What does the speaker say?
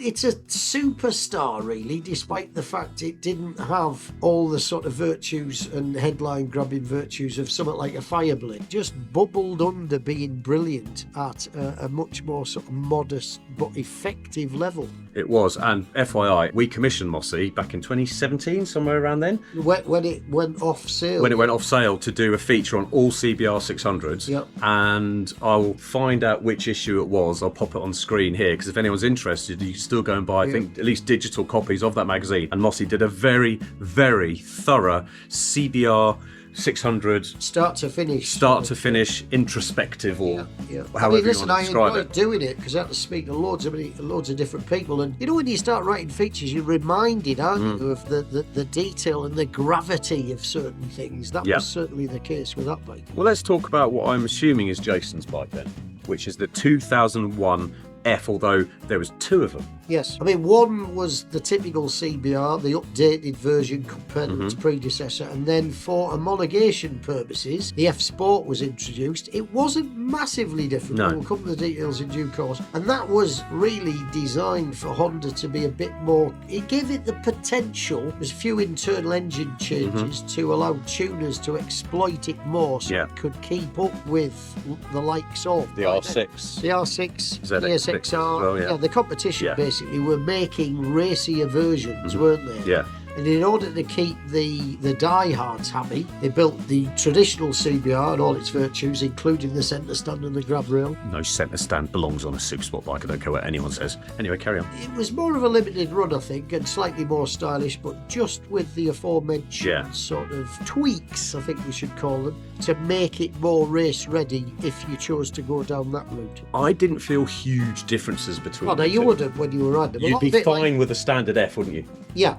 It's a superstar, really, despite the fact it didn't have all the sort of virtues and headline-grabbing virtues of something like a Fireblade. Just bubbled under being brilliant at a much more sort of modest but effective level. It was, and FYI, we commissioned Mossy back in 2017, somewhere around then. When it went off sale. When it went off sale to do a feature on all CBR600s. Yep. And I'll find out which issue it was. I'll pop it on screen here, because if anyone's interested, you can still go and buy, I think, at least digital copies of that magazine. And Mossy did a very, very thorough CBR600 start to finish introspective, or I however listen, you want to describe I enjoyed doing it because I had to speak to loads of different people, and when you start writing features, you're reminded, aren't you, of the detail and the gravity of certain things. That was certainly the case with that bike. Well, let's talk about what I'm assuming is Jason's bike then, which is the 2001 F, although there was two of them. Yes, I mean, one was the typical CBR, the updated version compared to its predecessor, and then for homologation purposes, the F Sport was introduced. It wasn't massively different. No. We'll come to the details in due course. And that was really designed for Honda to be a bit more, it gave it the potential, there's a few internal engine changes to allow tuners to exploit it more so it could keep up with the likes of The R6. the R6, the ZX6 SXR, as well, the competition basically were making racier versions, weren't they? Yeah. And in order to keep the diehards happy, they built the traditional CBR and all its virtues, including the centre stand and the grab rail. No centre stand belongs on a super sport bike. I don't care what anyone says. Anyway, carry on. It was more of a limited run, I think, and slightly more stylish, but just with the aforementioned sort of tweaks, I think we should call them, to make it more race ready if you chose to go down that route. I didn't feel huge differences between Oh, no, the you two. wouldn't when you were riding them. You'd be fine with a standard F, wouldn't you? Yeah,